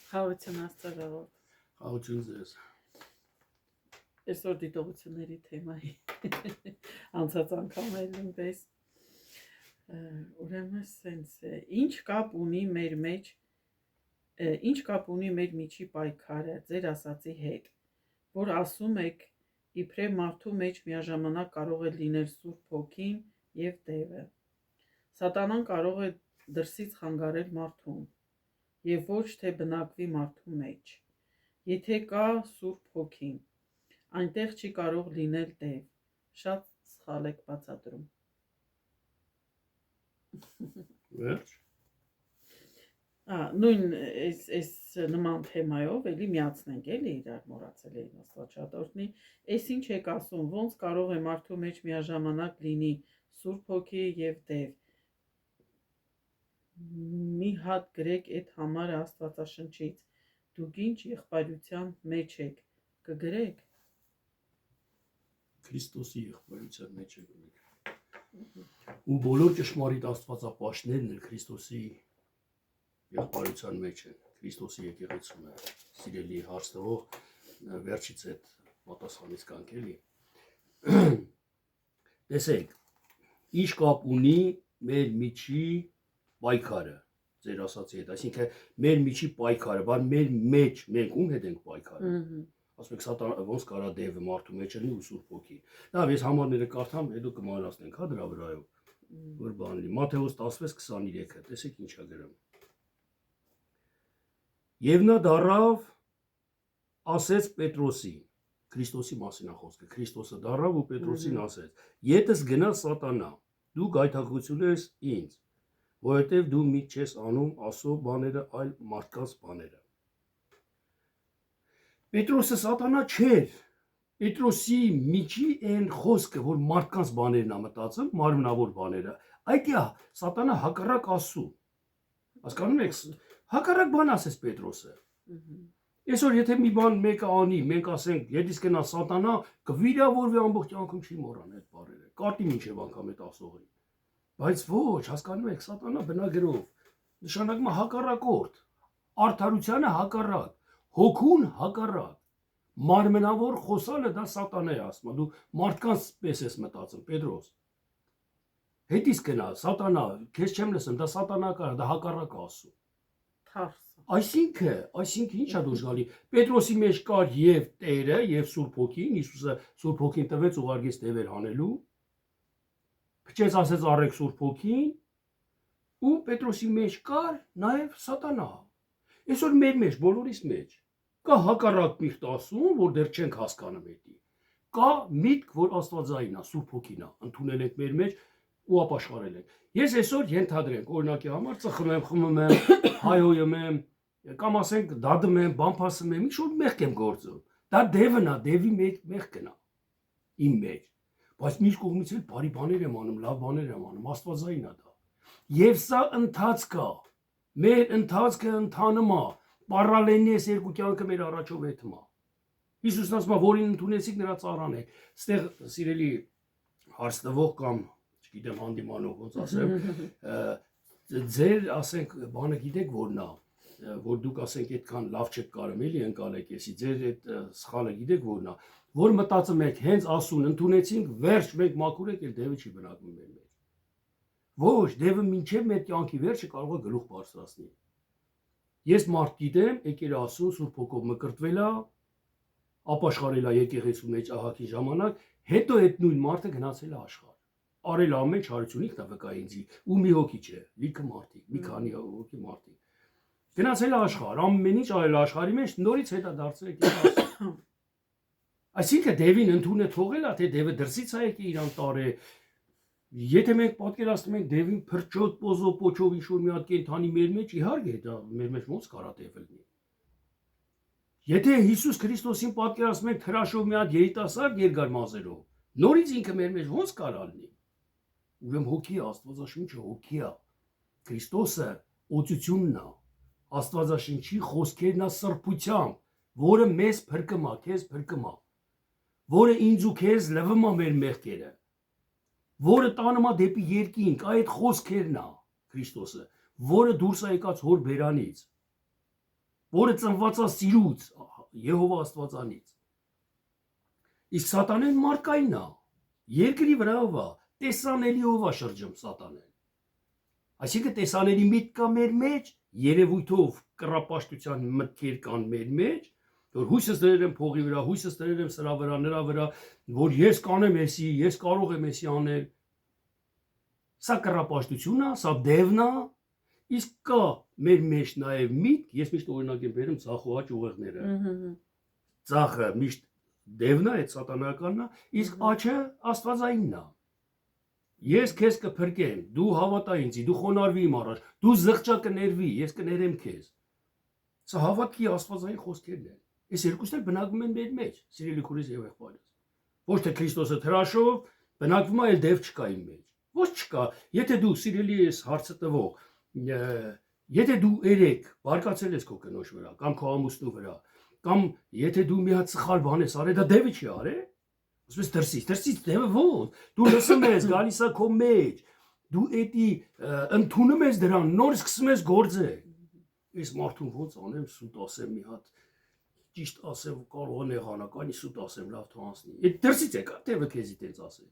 Խաղություն աստծարավոտ։ Խաղություն ձեզ։ Այսօր դիտողությունների թեմայի անցած անգամ էլ նույնպես ուրեմն սենց է, ինչ կապ ունի մեր միջի պայքարը ձեր ասացի հետ, որ ասում եք իբրև մարդու մեջ միաժամանակ կարող է լինել Սուրբ Հոգին եւ Տերը։ Սատանան կարող է դրսից խանգարել մարդուն եւ ոչ թե բնակվի մարդու մեջ։ Եթե կա Սուրբ Հոգին, այնտեղ չի կարող լինել Տեր։ Շատ սխալ եք բացատրում։ Վերջ։ Նույն այս նման թեմայով էլի միացնենք էլի իրար մոռացել էի Աստվածաշատորնի, այս ինչ եք ասում, ոնց կարող է մարդու մեջ միաժամանակ լինի Սուրբ Հոգի եւ Տեր։ Մի հատ գրեք այդ համարը Աստվածաշնչից, դուք ինչ եղբայրության մեջ եք, կգրեք։ Քրիստոսի եղբայրության մեջ եք։ Ու բոլոր ճշմարիտ աստվածապաշտներն էլ Քրիստոսի եղբայրության մեջ են, Քրիստոսի եկեղեցում է, սիրելի հարցնող, վերջից այդ պատասխանից կանք էլի։ Տեսեք, ինչ կապ ունի մեր միջի պայքարը, ձեր ասացի հետ, այսինքն մեր միջի պայքարը, բան մեր մեջ, մենք ում հետ ենք պայքարը։ Ասում եք սատանա ոնց կարա դևը մարդու մեջ լինի ու Սուրբ Հոգի։ Լավ, ես համարները կարդամ, հետո կմանրացնենք, հա դրա վրայով, որ բան լինի։ Մատթեոս 16:23-ը, տեսեք ինչա գրում։ Եվ նա դառավ, ասեց Պետրոսին, Քրիստոսի մասին է խոսքը, Քրիստոսը դառավ ու Պետրոսին ասեց. Ետս գնա սատանա, դու գայթակղություն ես ինձ, որովհետև դու մի չես անում Աստծո բաները, այլ մարդկանց բաները։ Պետրոսը սատանա չէր, Պետրոսի միջի այն խոսքը, որ մարդկանց բաներն է մտածում, մարմնավոր բաները, այդ է սատանա հակառակ Աստծու։ Հասկանում եք, հակառակ բան ասեց Պետրոսը։ Այսօր եթե մի բան մեկը անի, մենք ասենք, եթե գնա սատանա, կվիրավորվի ամբողջ կյանքում չի մոռան այդ բառերը, կատի մինչև անգամ այդ ասողի։ Բայց ոչ, հասկանում եք, սատանա բնագրով, նշանակում է հակառակորդ, արդարությանը հակառակ, հոգուն հակառակ, մարմնավոր խոսալը դա սատանա է ասում, դու մարդկանց պես ես մտածում, Պետրոս։ Հետից գնա, սատանա, քեզ չեմ լսում, դա սատանա կար, դա հակառակ ասում։ Այսինքն ինչա դուրս գալի։ Պետրոսի մեջ կար եւ Տերը, եւ Սուրբ Հոգին, Հիսուսը Սուրբ Հոգին տվեց ուղարկեց դևեր հանելու։ Փչեց ասեց առեք Սուրբ Հոգին, ու Պետրոսի մեջ կար նաեւ սատանա։ Այսօր մեր մեջ, բոլորիս մեջ կա հակառակ միտք ասում, որ դեռ չենք հասկանում էդի։ Կա միտք, որ Աստվածային է, Սուրբ Հոգին է, ընդունել ենք մեր մեջ ու ապաշխարել ենք։ Ես այսօր ենթադրենք, օրինակի համար ծխում եմ, խմում եմ, հայհոյում եմ, կամ ասենք դադում եմ, բամփասում եմ, ինչ-որ մեղք եմ գործում։ Դա դևն է, դևի մեղքն է իմ մեջ։ Բայց մյուս կողմից էլ բարի բաներ եմ անում, լավ բաներ եմ անում, Աստվածային է դա։ Եվ սա ընթացք է։ Մեր ընթացքը ընթանում է, պարալելնի է երկու կյանքը մեր առաջով հետում է։ Հիսուսն ասում է, որին ընդունեցիք նրա ծառան եք։ Ստեղ սիրելի հարցնվող կամ չգիտեմ հանդիմանող ոնց ասեմ, ձեր ասենք բանը գիտեք որն է, որ դուք ասենք այդքան լավ չեք կարում էլի ընկալեք էսի, ձեր այդ սխալը գիտեք որն է, որ մտածում եք հենց ասուն ընդունեցինք, վերջ մենք մաքուր եք, էլ դևը չի բնակվում մեր մեջ։ Ոչ, դևը մինչև մեր կյանքի վերջը կարող է գլուխ բարձրացնել։ Ես մարդ գիտեմ, եկել ասուն Սուրբ Հոգով մկրտվել է, ապաշխարել է եկեղեցու մեջ ահագին ժամանակ, հետո այդ նույն մարդը գնացել է աշխարհ։ Արել ամեն չարություն ինքն է վկա ինձի, ու մի հոգի չէ, լիքը մարդիկ, մի քանի հոգի մարդիկ։ Գնացել է աշխարհ, ամեն ինչ արել աշխարհի մեջ, նորից հետա դարձել եկել ասում։ Այսինքն դևին ընդունե թողել է, թե դևը դրսից է եկել իրան տարե։ Եթե մենք պատկերացնում ենք դևին փրչոտ, պոզո, պոչով ինչ-որ մի հատ կենդանի մեր մեջ, իհարկե դա մեր մեջ ոնց կարա դև լինի։ Եթե Հիսուս Քրիստոսին պատկերացնում ենք թրաշով մի հատ երիտասարդ երկար մազերով, նորից ինքը մեր մեջ ոնց կարա լինի։ Ուրեմն հոգի է, Աստվածաշունչը հոգի է։ Քրիստոսը օծությունն է։ Աստվածաշնչի խոսքերն է սրբությամբ, որը մեզ փրկում է, քեզ փրկում է, որը ինձ ու քեզ լվում է մեր մեղքերը, որը տանում է դեպի երկինք, այդ խոսքերն է Քրիստոսը, որը դուրս է եկած հոր բերանից։ որը ծնված է սիրուց, Եհովա Աստվածանից։ Իսկ սատանեն մարդկային է, երկրի վրայով է, տեսանելիով է շրջում սատանեն։ Այսինքն տեսանելի միտք կա մեր մեջ, երևույթով կռապաշտության մտքեր կան մեր մեջ, որ հույսս դրել եմ փողի վրա, հույսս դրել եմ սրա վրա, նրա վրա, որ ես կանեմ էսի, ես կարող եմ էսի անել։ Սա կռապաշտությունն է, սա դևն է, իսկ կա մեր մեջ նաև միտք, ես միշտ օրինակ եմ բերում ցախոհաճ ուղեղները։ Ցախը միշտ դևն է, այդ սատանականն է, իսկ աչը աստվածայինն է։ Ես քեզ կփրկեմ, դու հավատա ինձի, դու խոնարհվի իմ առաջ, դու զղջա կներվի, ես կներեմ քեզ։ Սա հավատքի աստվածային խոսքերն են։ Այս երկուսն էլ բնակվում են մեր մեջ, սիրելի քուրիս եւ եղբայրս։ Ոչ թե Քրիստոսը թրաշով բնակվում է, այլ դև չկա իմ մեջ։ Ոչ չկա։ Եթե դու սիրելի ես հարցը տվող, եթե դու երեք բարկացել ես քո կնոջ վրա կամ քո ամուսնու վրա, կամ եթե դու մի հատ սխալ բան ես արել, դա դևը չի արել։ Ասես դրսից դևը ո՞տ։ Դու լսում ես, գալիս է քո մեջ։ Դու էդի ընդունում ես դրան, նոր սկսում ես գործել։ Ես մարդուն ոնց անեմ, սուտ ասեմ մի հատ, ճիշտ ասեմ, կարող է նեղանականի սուտ ասեմ, լավ թող անցնի։ Այդ դրսից եկա, դևը քեզի տենց ասել։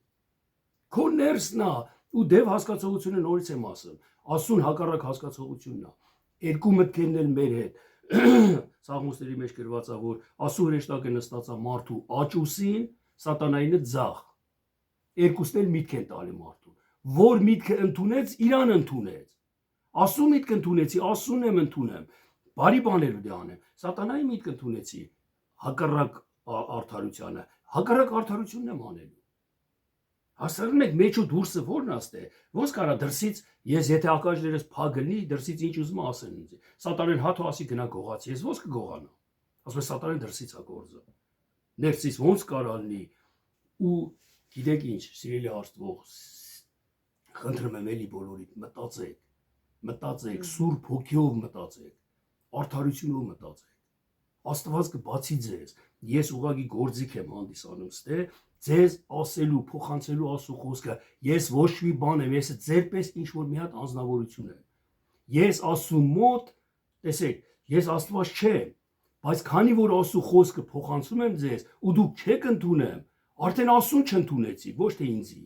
Քո ներսն է, ու դև հասկացողությունը նորից եմ ասում։ Աստուն հակառակ հասկացողությունն է։ Երկու մտքերն էլ մեր հետ։ Սաղմոսների մեջ գրված է, որ Աստծո հրեշտակը նստած է մարդու աճուսին, սատանայինը ձախ։ Երկուսն էլ միտք են տալի մարդուն։ Որ միտքը ընդունեց, իրան ընդունեց։ Աստծո միտք ընդունեցի, Աստծուն եմ ընդունեմ։ Բարի բաներ դե անեմ։ Սատանայի միտք ընդունեցի, հակառակ արդարությանը, հակառակ արդարությունն եմ անելու։ Հասարակում եք մեջու դուրսը ո՞րն աստե։ Ոնց կարա դրսից ես եթե ակաժներս փակ լինի, դրսից ինչ ուզում ասեն ինձ։ Սատանեն հաթո ասի գնա գողացի, ես ոնց կգողանամ։ Ասում է սատանեն դրսից է գործը։ Ներսից ոնց կարա լինի։ Ու գիտեք ինչ, սիրելի հարցվող, խնդրում եմ էլի բոլորիդ մտածեք, Սուրբ Հոգիով մտածեք, արդարությունով մտածեք։ Աստված կբացի ձեզ։ Ես ուղղակի գործիք եմ հանդիսանում ստե ձեզ ասելու, փոխանցելու Աստծո խոսքը։ Ես ոչ մի բան եմ, ես ձերպես ինչ որ մի հատ անձնավորություն եմ։ Ես Աստծո մոտ, տեսեք, ես Աստված չեմ, բայց քանի որ Աստծո խոսքը փոխանցում եմ ձեզ, ու դուք չեք ընդունել, արդեն Աստծուն չընդունեցի, ոչ թե ինձի։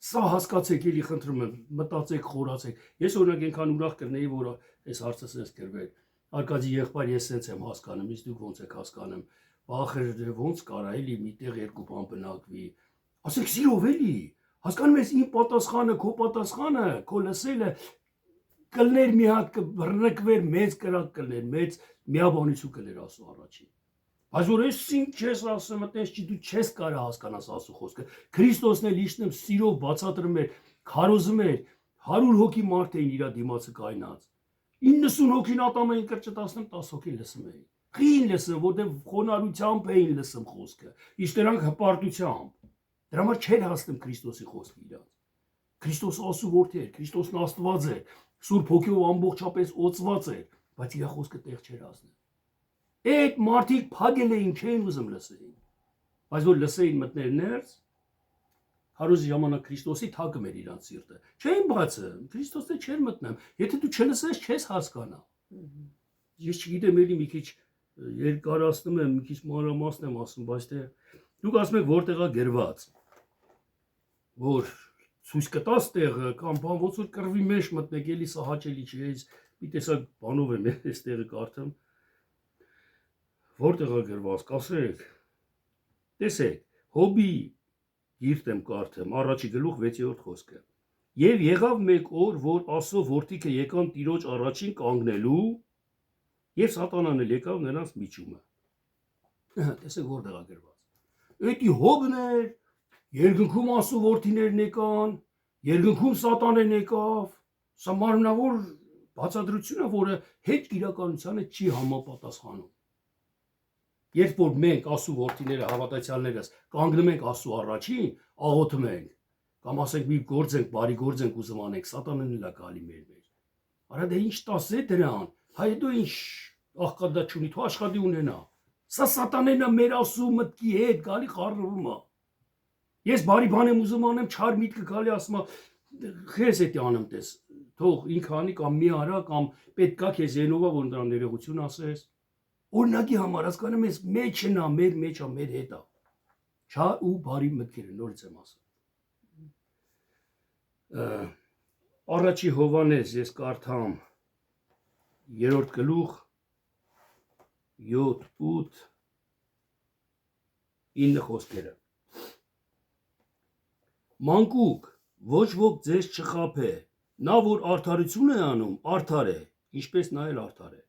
Սա հասկացեք, էլի խնդրում եմ, մտածեք, խորացեք։ Ես օրինակ այնքան ուրախ կլինեի, որ այս հարցը sense գրվեր։ Արկադի եղբայր, ես sense եմ հասկանում, իսկ դուք ոնց եք հասկանում։ Բախեր ոնց կարա էլի միտեղ երկու բան բնակվի։ Ասեք սիրով էլի։ Հասկանում ես իմ պատասխանը, քո պատասխանը, քո լսելը կլներ մի հատ կբռնկվեր, մեծ կրակ կլներ, մեծ միաբանություն կլներ Աստծո առաջին։ Բայց որ ես ինչ չես ասում, այտենց չի դու չես կարա հասկանաս Աստծո խոսքը։ Քրիստոսն էլ իշտեմ սիրով բացատրում էր, քարոզում էր 100 հոգի մարդ էին իր դիմացը կայնած։ 90 հոգին ատամային կրճտացնում, 10 հոգին լսում էին։ Խին լսում, որտեղ խոնարհությամբ էին լսում խոսքը, իսկ նրանք հպարտությամբ։ Դրա համար չեն հասնում Քրիստոսի խոսքը իրաց։ Քրիստոս Աստծո որդի էր, Քրիստոսն Աստված էր, Սուրբ Հոգիով ամբողջապես օծված էր, բայց իր խոսքը տեղ չէր հասնում։ Այդ մարդիկ փագել էին, չէին ուզում լսեին։ Բայց որ լսեին մտներ ներս, հարուզի ժամանակ Քրիստոսի թակում էր իրանց սիրտը։ Չէին բացում, Քրիստոսը չէր մտնում։ Եթե դու չլսես, չես հասկանա։ Ես չգիտեմ, էլի մի քիչ երկարացնում եմ, մի քիչ մանրամասն եմ ասում, բայց թե դուք ասում եք որտեղ է գրված, որ ցույց կտաս տեղը կամ բան ոնց որ կռվի մեջ մտնեք, էլի սա հաճելի չի, ես մի տեսակ բանով եմ այս տեղը կարդում։ Որտեղ է գրված, կասեք։ Տեսեք, Հոբի գիրք եմ կարդում, առաջի գլուխ 6-րդ խոսքը։ Եվ եղավ մեկ օր, որ Աստծո որդիքը եկան Տիրոջ առաջին կանգնելու, եւ սատանան էլ եկավ նրանց միջումը։ Տեսեք որտեղ է գրված։ Էդի Հոբն էր, երկնքում Աստծո որդիներն եկան, երկնքում սատանեն եկավ։ Սա մարմնավոր բացատրություն է, որը հետ իրականությանը չի համապատասխանում։ Երբ որ մենք Աստծո որդիները հավատացյալներս կանգնում ենք Աստծո առաջին, աղոթում ենք, կամ ասենք մի գործ ենք, բարի գործ ենք ուզում անենք, սատանան էլ է գալի մեր մեջ։ Արա դե ինչ տասե դրան, հայ դու ինչ աղքատա չունի, թու աշխատի ունենա։ Սա սատանեն է մեր Աստծո մտքի հետ գալի խառնվում է։ Ես բարի բան եմ ուզում անեմ, չար միտքը գալի ասում է, քեզ էդի անեմ տես, թող ինքը անի կամ մի արա կամ պետքա քեզ ենովա որ դրան ներողություն ասես։ Օրինակի համար հասկանում ես մեջն է, մեր մեջ է, մեր հետ է։ Չա ու բարի մտքերը նորից եմ ասում։ Առաջի Հովհաննես ես կարդամ 3-րդ գլուխ 7-8-9 խոսքերը։ Մանկուկ, ոչ ոք ձեզ չխաբե, նա որ արդարություն է անում, արդար է, ինչպես նա էլ արդար է։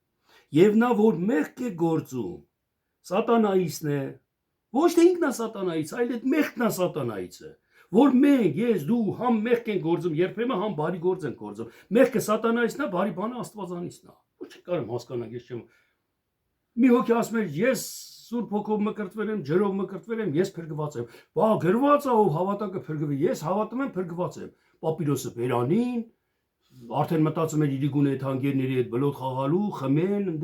Եվ նա որ մեղք է գործում, սատանայիցն է, ոչ թե ինքն է սատանայից, այլ այդ մեղքն է սատանայիցը, որ մենք, ես, դու համ մեղք ենք գործում, երբեմն համ բարի գործ ենք գործում։ Մեղքը սատանայիցն է, բարի բանը աստվածանիցն է։ Ոչ չկարեմ հասկանալ, ես չեմ։ Մի հոգի ասում է, ես Սուրբ Հոգով մկրտվել եմ, ջրով մկրտվել եմ, ես փրկված եմ։ Բա գրված է, ով հավատա կփրկվի, ես հավատում եմ, փրկված եմ։ Պապիրոսը բերանին, արդեն մտածում էր իր գունե թանկերների հետ բլոտ խաղալու, խմեն, ընդ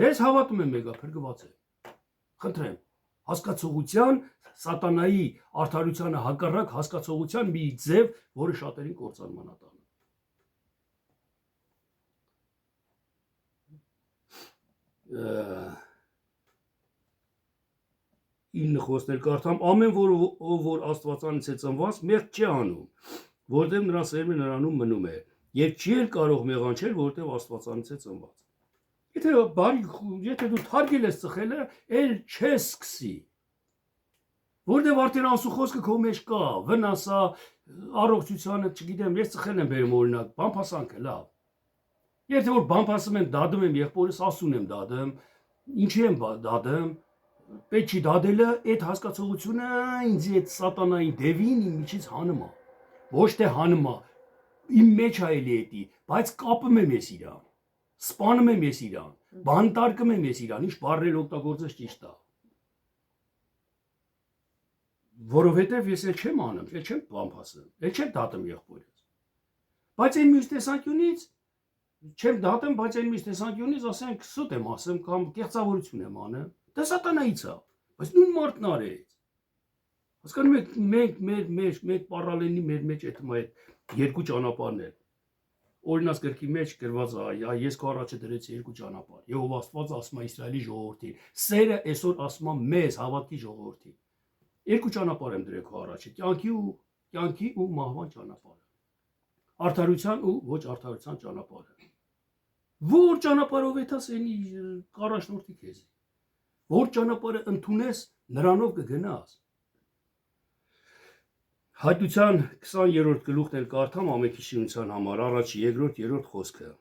ես հավատում եմ մեգա, փրկված եմ։ Խնդրեմ, հասկացողության, սատանայի արդարությանը հակառակ հասկացողության մի ձև, որը շատերին կործանման է տանում։ 9 խոսքներ կարդամ, ամեն որ Աստվածանից է ծնված, մեղք չի անում, որտեղ նրա սերմը նրանում մնում է, եւ չի էլ կարող մեղանչել, որտեղ Աստվածանից է ծնված։ Եթե դու թարգել ես ծխելը, էլ չես սկսի։ Որտեղ արդեն ասու խոսքը քո մեջ կա, վնասա, առողջությանը, չգիտեմ, ես ծխել եմ բերում օրինակ, բամփասանքը լավ։ Եթե որ բամփասում եմ, դադում եմ եղբորս, ասուն եմ դադում, ինչի եմ դադում, պետք չի դադելը, այդ հասկացողությունը ինձ այդ սատանային դևին իմ միջից հանում է։ Ոչ թե հանում է, իմ մեջ է էլի էտի, բայց կապում եմ ես իրան, սպանում եմ ես իրան, բանտարկում եմ ես իրան, ինչ բառեր օգտագործես ճիշտ է։ Որովհետև ես էլ չեմ անում, էլ չեմ բամփասում, էլ չեմ դատում եղբորս։ Բայց այն մյուս տեսանկյունից չեմ դատում, բայց այն մյուս տեսանկյունից ասենք սուտ եմ ասում կամ կեղծավորություն եմ անում։ Դա սատանայից է, բայց նույն մարդն արեց։ Հասկանում եք, մենք պարալելնի մեր մեջ այդ երկու ճանապարհներ։ Օրինակ գրքի մեջ գրված է, ես քո առաջ դրեցի երկու ճանապարհ։ Եհովա Աստված ասում է Իսրայելի ժողովրդին, սերը այսօր ասում է մեզ հավատքի ժողովրդին։ Երկու ճանապարհ եմ դրել քո առաջ, կյանքի ու մահվան ճանապարհը։ Արդարության ու ոչ արդարության ճանապարհը։ Որ ճանապարհով եթաս էնի կառաջնորդի քեզ։ Որ ճանապարհը ընդունես, նրանով կգնաս։ Հայտության 20-րդ գլուխն էլ կարդամ ամենքի շինության համար, առաջի, երկրորդ, երրորդ խոսքը։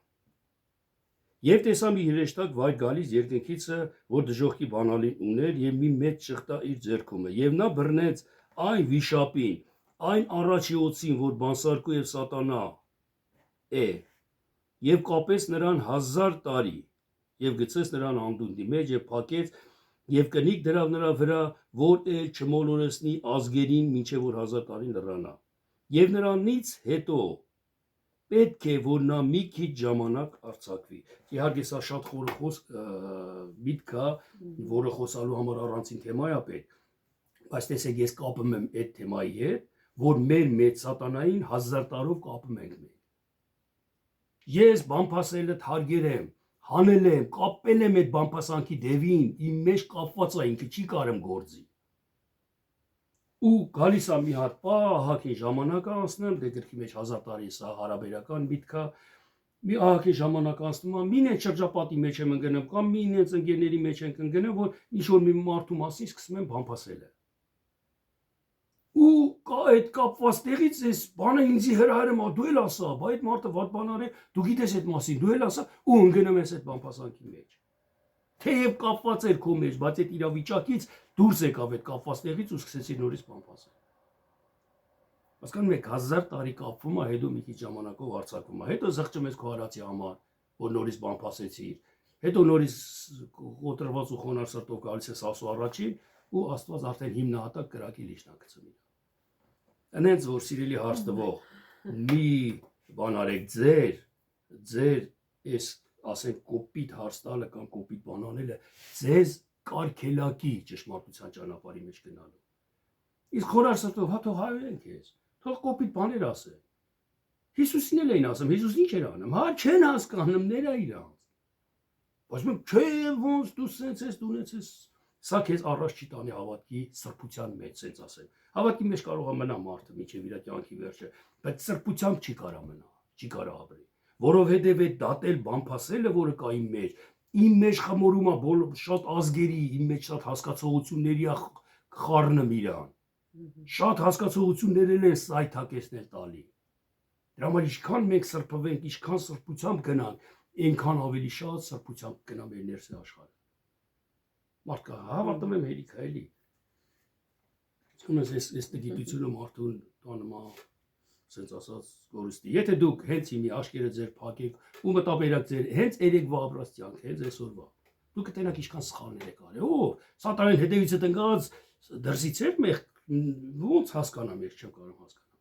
Եվ տեսա մի հրեշտակ վայր գալիս երկնքիցը, որ դժոխքի բանալին ուներ եւ մի մեծ շղթա իր ձեռքում է, եւ նա բռնեց այն վիշապին, այն առաջի օծին, որ բանսարկու եւ սատանա է, եւ կապեց նրան 1000 տարի, եւ գցեց նրան անդունդի մեջ եւ փակեց եւ կնիկ դրավ նրա վրա, որ էլ չմոլորեսնի ազգերին, մինչեւ որ 1000 տարին լռանա։ Եվ նրանից հետո պետք է որ նա մի քիչ ժամանակ արձակվի։ Իհարկե սա շատ խորը միտք է, որը խոսալու համար առանցին թեմա է պետք։ Բայց տեսեք, ես կապում եմ այդ թեմայի հետ, որ մեր մեծ սատանային 1000 տարով կապում ենք մենք։ Ես բամփասելը թարգել եմ, հանել եմ, կապել եմ այդ բամփասանքի դևին, իմ մեջ կապված է, ինքը չի կարեմ գործի։ Ու գալիս է մի հատ ահագին ժամանակ անցնում, դե գրքի մեջ 1000 տարի սա հարաբերական միտք է, մի ահագին ժամանակ անցնում է, մին այդ շրջապատի մեջ եմ ընկնում, կամ մին այդ ընկերների մեջ ենք ընկնում, որ ինչ-որ մի մարդու մասին սկսում եմ բամփասել։ Ու այդ կապված տեղից այս բանը ինձի հրահրում է, դու էլ ասա, բա այդ մարդը վատ բան արի, դու գիտես այդ մասին, դու էլ ասա, ու ընկնում ես այդ բամփասանքի մեջ։ Թեև կապված էր քո մեջ, բայց այդ իրավիճակից դուրս եկավ այդ կապված տեղից ու սկսեցի նորից բամփասել։ Հասկանում եք, 1000 տարի կապվում է, հետո մի քիչ ժամանակով արձակվում է, հետո զղջում ես քո արածի համար, որ նորից բամփասեցիր, հետո նորից կոտրված ու խոնար սրտով գալիս ես ասու առաջին ու Աստված արդեն հիմնահատակ կրակի լիշնակցում իր։ Այնց որ սիրելի հարց տվող մի բան արեք ձեր այս ասենք կոպիտ հարց տալը կամ կոպիտ բան անելը ձեզ կարգելակի ճշմարտության ճանապարհի մեջ գնալու։ Իսկ խոնար սրտով հա թող հայրենք ես, թող կոպիտ բաներ ասեն։ Հիսուսին էլ էին ասում, Հիսուսն ինչ էր անում, հա չեն հասկանում նրա իրանց։ Բայց մենք չէ ոնց դու սենց ես, դու ունեցես, սա քեզ առաջ չի տանի հավատքի սրբության մեջ, սենց ասեմ։ Հավատքի մեջ կարող է մնա մարդը մինչև իր կյանքի վերջը, բայց սրբությամբ չի կարող մնա, չի կարող ապրի, որովհետև այդ դատել բամփասելը, որը կա իմ մեջ խմորում է շատ ազգերի, իմ մեջ շատ հասկացողությունների խառնում իրան։ Շատ հասկացողություններ են սայթակեցնել տալի։ Դրա համար ինչքան մենք սրբվենք, ինչքան սրբությամբ գնանք, այնքան ավելի շատ սրբությամբ գնա մեր ներսի աշխարհը։ Մարդկա հավատում եմ հերիք է էլի։ Ոնց էս գիտությունը մարդուն տանում է, ասենց ասած, գորստի։ Եթե դուք հենց հիմի աշկերը ձեր փակեք ու մտաբերակ ձեր հենց երեկվա ապրած կյանք, հենց այսօրվա, դուք կտենաք ինչքան սխալներ եք արել։ Օ, սատանեն հետևից ընկած դրսից էր մեղ ոնց հասկանամ, ես չեմ կարող հասկանալ։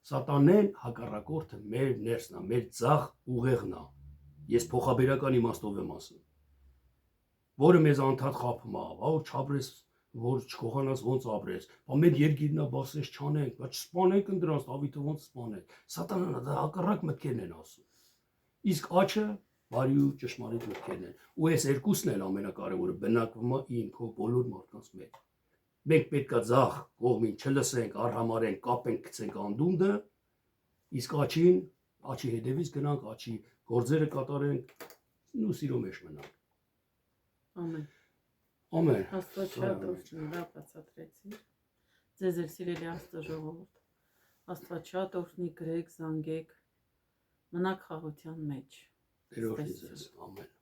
Սատանեն հակառակորդը մեր ներսն է, մեր ձախ ուղեղն է։ Ես փոխաբերական իմաստով եմ ասում, որը մեզ անդադ խափում է, որ չապրես, որ չկողանաս ոնց ապրես, բայց մենք երկիրնա բասես չանենք, բայց չսպանենք ընդրանց, Դավիթը ոնց սպանենք։ Սատանան դա հակառակ մտքերն են ասում։ Իսկ աչը բարի ու ճշմարիտ մտքերն են։ Ու այս երկուսն էլ ամենակարևորը բնակվում է իմ քո բոլոր մարդկանց մեջ։ Մենք պետքա ձախ կողմին չլսենք, արհամարենք, կապենք, գցենք անդունդը, իսկ աչի հետևից գնանք, աչի գործերը կատարենք ու սիրո մեջ մնանք։ Ամեն։ Ամեն։ Աստված շատ օրհնի, բացատրեցի։ Ձեզ էլ սիրելի Աստծո ժողովուրդ։ Աստված շատ օրհնի, գրեք, զանգեք, մնաք խաղության մեջ։ Տեր օրհնի ձեզ։ Ամեն։